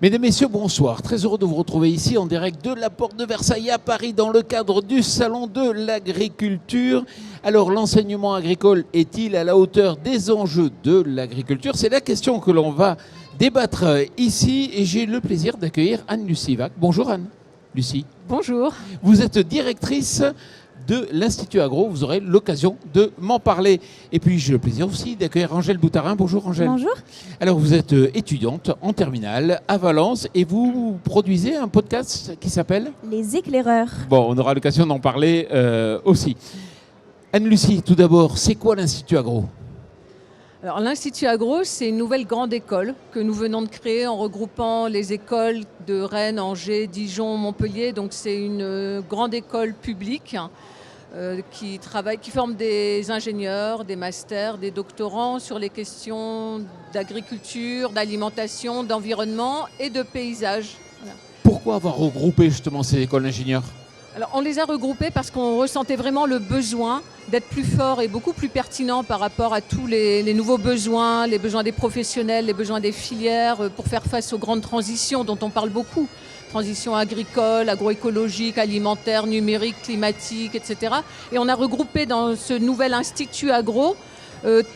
Mesdames, Messieurs, bonsoir. Très heureux de vous retrouver ici en direct de la Porte de Versailles à Paris dans le cadre du Salon de l'Agriculture. Alors, l'enseignement agricole est-il à la hauteur des enjeux de l'agriculture? C'est la question que l'on va débattre ici et j'ai le plaisir d'accueillir Anne-Lucie Vac. Bonjour Anne-Lucie. Bonjour. Vous êtes directrice de l'Institut Agro, vous aurez l'occasion de m'en parler. Et puis j'ai le plaisir aussi d'accueillir Angèle Boutarin. Bonjour Angèle. Bonjour. Alors vous êtes étudiante en terminale à Valence et vous produisez un podcast qui s'appelle Les éclaireurs. Bon, on aura l'occasion d'en parler aussi. Anne-Lucie, tout d'abord, c'est quoi l'Institut Agro ? Alors l'Institut Agro, c'est une nouvelle grande école que nous venons de créer en regroupant les écoles de Rennes, Angers, Dijon, Montpellier. Donc c'est une grande école publique qui forme des ingénieurs, des masters, des doctorants sur les questions d'agriculture, d'alimentation, d'environnement et de paysage. Voilà. Pourquoi avoir regroupé justement ces écoles d'ingénieurs ? Alors, on les a regroupés parce qu'on ressentait vraiment le besoin d'être plus fort et beaucoup plus pertinent par rapport à tous les nouveaux besoins, les besoins des professionnels, les besoins des filières pour faire face aux grandes transitions dont on parle beaucoup. Transition agricole, agroécologique, alimentaire, numérique, climatique, etc. Et on a regroupé dans ce nouvel Institut Agro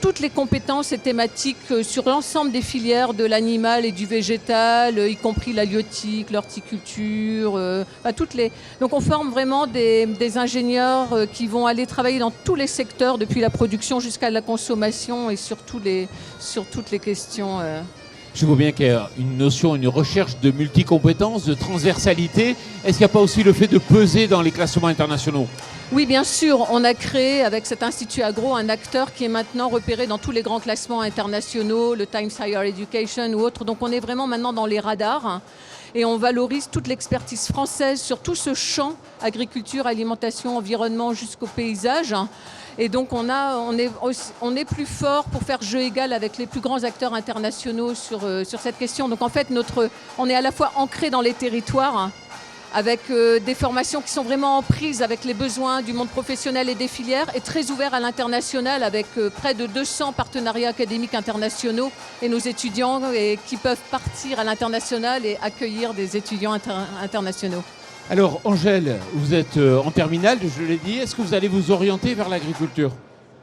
toutes les compétences et thématiques sur l'ensemble des filières de l'animal et du végétal, y compris l'halieutique, l'horticulture, toutes les... Donc on forme vraiment des ingénieurs qui vont aller travailler dans tous les secteurs, depuis la production jusqu'à la consommation et sur toutes les questions. Je vois bien qu'il y a une notion, une recherche de multicompétences, de transversalité. Est-ce qu'il n'y a pas aussi le fait de peser dans les classements internationaux ? Oui, bien sûr. On a créé avec cet Institut Agro un acteur qui est maintenant repéré dans tous les grands classements internationaux, le Times Higher Education ou autres. Donc on est vraiment maintenant dans les radars et on valorise toute l'expertise française sur tout ce champ, agriculture, alimentation, environnement jusqu'au paysage. Et donc on est plus fort pour faire jeu égal avec les plus grands acteurs internationaux sur cette question. Donc en fait, on est à la fois ancré dans les territoires avec des formations qui sont vraiment en prise avec les besoins du monde professionnel et des filières et très ouvert à l'international avec près de 200 partenariats académiques internationaux et nos étudiants qui peuvent partir à l'international et accueillir des étudiants internationaux. Alors Angèle, vous êtes en terminale, je l'ai dit, est-ce que vous allez vous orienter vers l'agriculture ?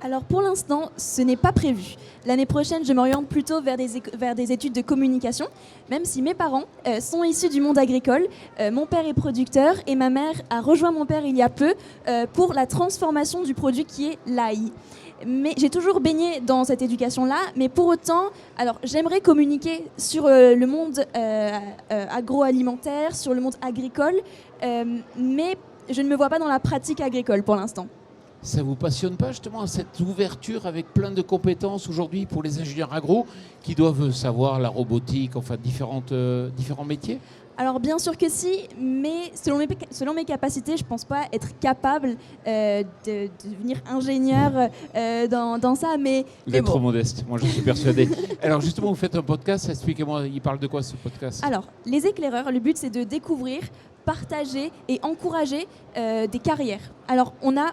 Alors pour l'instant, ce n'est pas prévu. L'année prochaine, je m'oriente plutôt vers des études de communication, même si mes parents sont issus du monde agricole. Mon père est producteur et ma mère a rejoint mon père il y a peu pour la transformation du produit qui est l'ail. Mais j'ai toujours baigné dans cette éducation-là, mais pour autant, alors j'aimerais communiquer sur le monde agroalimentaire, sur le monde agricole, mais je ne me vois pas dans la pratique agricole pour l'instant. Ça ne vous passionne pas justement cette ouverture avec plein de compétences aujourd'hui pour les ingénieurs agro qui doivent savoir la robotique, enfin différents métiers ? Alors bien sûr que si, mais selon mes capacités, je ne pense pas être capable de devenir ingénieur dans ça. Vous êtes trop modeste, moi je suis persuadé. Alors justement, vous faites un podcast, expliquez-moi, il parle de quoi ce podcast ? Alors, les éclaireurs, le but c'est de découvrir, partager et encourager des carrières. Alors on a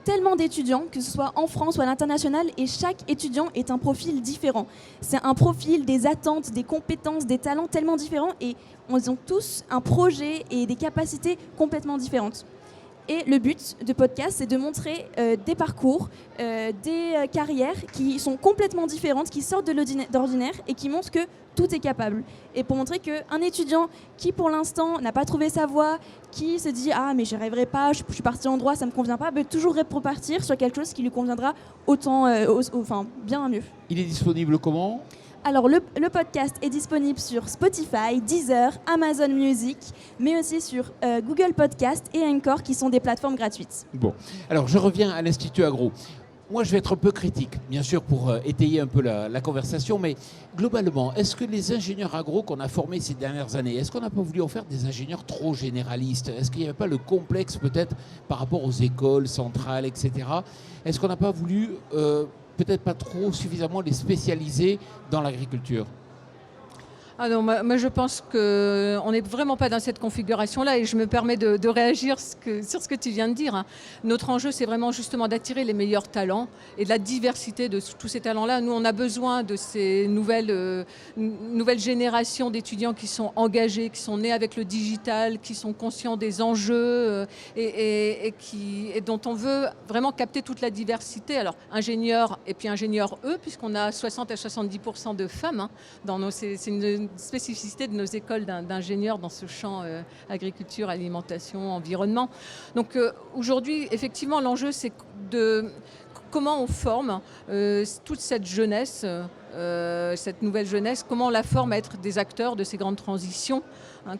tellement d'étudiants, que ce soit en France ou à l'international, et chaque étudiant est un profil différent. C'est un profil, des attentes, des compétences, des talents tellement différents, et ils ont tous un projet et des capacités complètement différentes. Et le but de podcast, c'est de montrer des parcours, des carrières qui sont complètement différentes, qui sortent de l'ordinaire et qui montrent que tout est capable. Et pour montrer qu'un étudiant qui, pour l'instant, n'a pas trouvé sa voie, qui se dit « Ah, mais j'y arriverai pas, je suis parti en droit, ça ne me convient pas », peut toujours repartir sur quelque chose qui lui conviendra bien mieux. Il est disponible comment ? Alors, le podcast est disponible sur Spotify, Deezer, Amazon Music, mais aussi sur Google Podcast et Anchor, qui sont des plateformes gratuites. Bon, alors je reviens à l'Institut Agro. Moi, je vais être un peu critique, bien sûr, pour étayer un peu la conversation, mais globalement, est-ce que les ingénieurs agro qu'on a formés ces dernières années, est-ce qu'on n'a pas voulu en faire des ingénieurs trop généralistes ? Est-ce qu'il n'y avait pas le complexe, peut-être, par rapport aux écoles centrales, etc. Est-ce qu'on n'a pas voulu, peut-être pas trop suffisamment les spécialiser dans l'agriculture ? Ah non, moi je pense qu'on n'est vraiment pas dans cette configuration-là et je me permets de réagir sur ce que tu viens de dire. Notre enjeu, c'est vraiment justement d'attirer les meilleurs talents et de la diversité de tous ces talents-là. Nous, on a besoin de ces nouvelles générations d'étudiants qui sont engagés, qui sont nés avec le digital, qui sont conscients des enjeux et dont on veut vraiment capter toute la diversité. Alors, ingénieurs et puis ingénieurs eux, puisqu'on a 60 à 70% de femmes. C'est une spécificité de nos écoles d'ingénieurs dans ce champ agriculture, alimentation, environnement. Donc aujourd'hui, effectivement, l'enjeu, c'est de comment on forme toute cette jeunesse, cette nouvelle jeunesse, comment on la forme à être des acteurs de ces grandes transitions,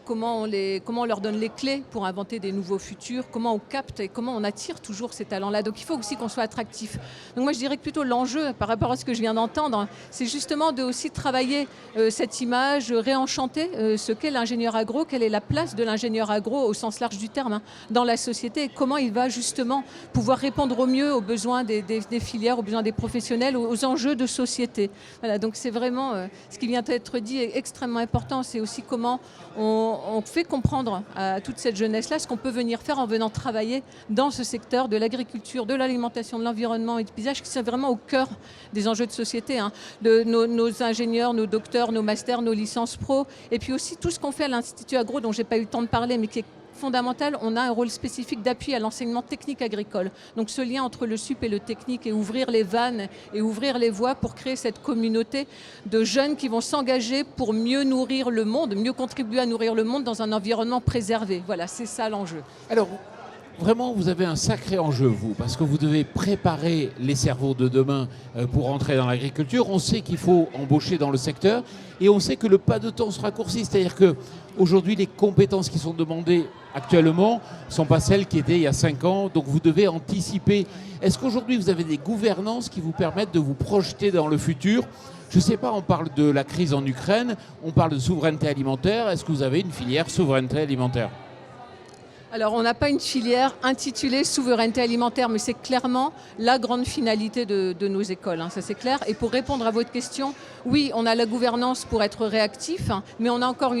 comment on leur donne les clés pour inventer des nouveaux futurs, comment on capte et comment on attire toujours ces talents-là. Donc il faut aussi qu'on soit attractif. Donc moi je dirais que plutôt l'enjeu par rapport à ce que je viens d'entendre, c'est justement de aussi travailler cette image, réenchanter ce qu'est l'ingénieur agro, quelle est la place de l'ingénieur agro au sens large du terme dans la société et comment il va justement pouvoir répondre au mieux aux besoins des filières, aux besoins des professionnels, aux enjeux de société. Voilà, donc c'est vraiment ce qui vient d'être dit est extrêmement important, c'est aussi comment on fait comprendre à toute cette jeunesse-là ce qu'on peut venir faire en venant travailler dans ce secteur de l'agriculture, de l'alimentation, de l'environnement et du paysage, qui sont vraiment au cœur des enjeux de société. Nos ingénieurs, nos docteurs, nos masters, nos licences pro, et puis aussi tout ce qu'on fait à l'Institut Agro, dont je n'ai pas eu le temps de parler, mais qui est fondamental, on a un rôle spécifique d'appui à l'enseignement technique agricole. Donc ce lien entre le sup et le technique et ouvrir les vannes et ouvrir les voies pour créer cette communauté de jeunes qui vont s'engager pour mieux nourrir le monde, mieux contribuer à nourrir le monde dans un environnement préservé. Voilà, c'est ça l'enjeu. Alors, vraiment, vous avez un sacré enjeu, vous, parce que vous devez préparer les cerveaux de demain pour entrer dans l'agriculture. On sait qu'il faut embaucher dans le secteur et on sait que le pas de temps se raccourcit. C'est-à-dire qu'aujourd'hui, les compétences qui sont demandées actuellement ne sont pas celles qui étaient il y a 5 ans. Donc, vous devez anticiper. Est-ce qu'aujourd'hui, vous avez des gouvernances qui vous permettent de vous projeter dans le futur ? Je ne sais pas, on parle de la crise en Ukraine, on parle de souveraineté alimentaire. Est-ce que vous avez une filière souveraineté alimentaire ? Alors, on n'a pas une filière intitulée souveraineté alimentaire, mais c'est clairement la grande finalité de nos écoles, ça c'est clair. Et pour répondre à votre question, oui, on a la gouvernance pour être réactif, mais on a encore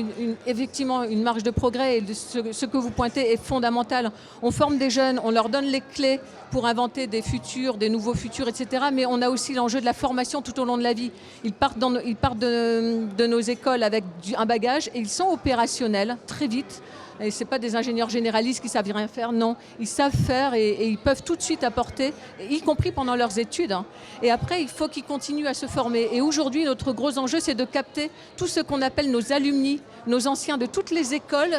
effectivement une marge de progrès et ce que vous pointez est fondamental. On forme des jeunes, on leur donne les clés pour inventer des futurs, des nouveaux futurs, etc. Mais on a aussi l'enjeu de la formation tout au long de la vie. Ils partent de nos écoles avec un bagage et ils sont opérationnels très vite. Et ce n'est pas des ingénieurs généralistes qui ne savent rien faire, non. Ils savent faire et ils peuvent tout de suite apporter, y compris pendant leurs études. Et après, il faut qu'ils continuent à se former. Et aujourd'hui, notre gros enjeu, c'est de capter tout ce qu'on appelle nos alumni, nos anciens de toutes les écoles,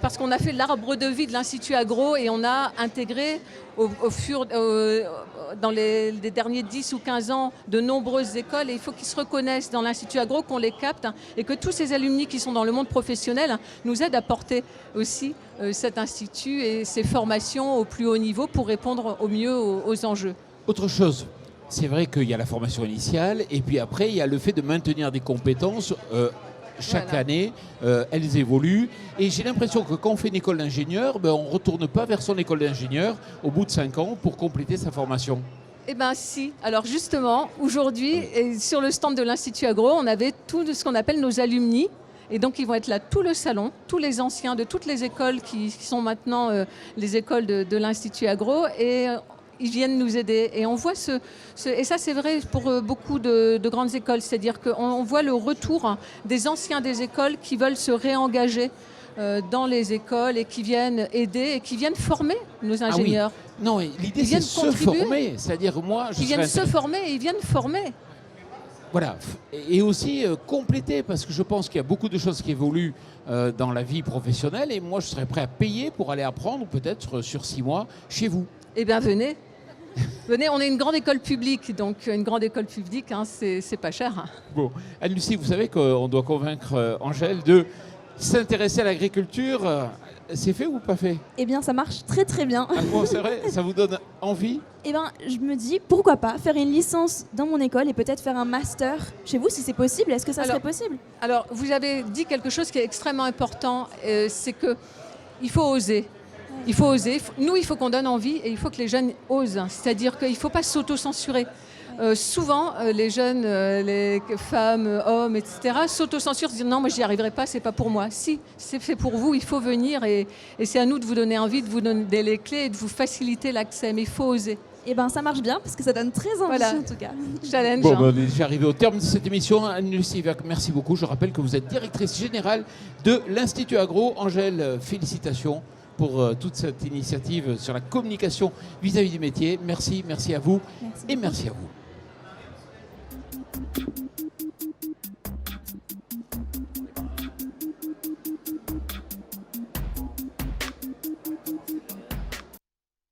parce qu'on a fait l'arbre de vie de l'Institut Agro et on a intégré dans les derniers 10 ou 15 ans de nombreuses écoles et il faut qu'ils se reconnaissent dans l'Institut Agro, qu'on les capte et que tous ces alumni qui sont dans le monde professionnel nous aident à porter aussi cet institut et ses formations au plus haut niveau pour répondre au mieux aux enjeux. Autre chose, c'est vrai qu'il y a la formation initiale et puis après il y a le fait de maintenir des compétences chaque année, elles évoluent. Et j'ai l'impression que quand on fait une école d'ingénieur, on ne retourne pas vers son école d'ingénieur au bout de 5 ans pour compléter sa formation. Eh bien si. Alors justement, aujourd'hui, sur le stand de l'Institut Agro, on avait tout ce qu'on appelle nos alumni. Et donc ils vont être là tout le salon, tous les anciens de toutes les écoles qui sont maintenant les écoles de l'Institut Agro. Et ils viennent nous aider. Et on voit et ça c'est vrai pour beaucoup de grandes écoles, c'est-à-dire qu'on voit le retour des anciens des écoles qui veulent se réengager dans les écoles et qui viennent aider et qui viennent former nos ingénieurs. Ah oui. Non, l'idée c'est de se former, c'est-à-dire moi... Ils viennent se former et ils viennent former. Voilà, et aussi compléter, parce que je pense qu'il y a beaucoup de choses qui évoluent dans la vie professionnelle et moi je serais prêt à payer pour aller apprendre peut-être sur 6 mois chez vous. Eh bien venez. Venez, on est une grande école publique, donc une grande école publique, c'est pas cher. Bon, Anne-Lucie, vous savez qu'on doit convaincre Angèle de s'intéresser à l'agriculture. C'est fait ou pas fait ? Eh bien, ça marche très très bien. Ah bon, c'est vrai ? Ça vous donne envie ? Eh bien, je me dis, pourquoi pas faire une licence dans mon école et peut-être faire un master chez vous, si c'est possible. Est-ce que ça serait possible ? Alors, vous avez dit quelque chose qui est extrêmement important, c'est qu'il faut oser. Il faut oser. Nous, il faut qu'on donne envie et il faut que les jeunes osent. C'est-à-dire qu'il ne faut pas s'auto-censurer. Souvent, les jeunes, les femmes, hommes, etc., s'autocensurent, se disent non, moi j'y arriverai pas, c'est pas pour moi. Si, c'est fait pour vous, il faut venir et c'est à nous de vous donner envie, de vous donner les clés et de vous faciliter l'accès, mais il faut oser. Et ben ça marche bien parce que ça donne très envie Voilà. en tout cas. Challenge. Bon, hein. on est déjà arrivé au terme de cette émission. Anne-Lucie Verc, merci beaucoup. Je rappelle que vous êtes directrice générale de l'Institut Agro. Angèle, félicitations pour toute cette initiative sur la communication vis-à-vis du métier. Merci à vous Merci et beaucoup. merci à vous.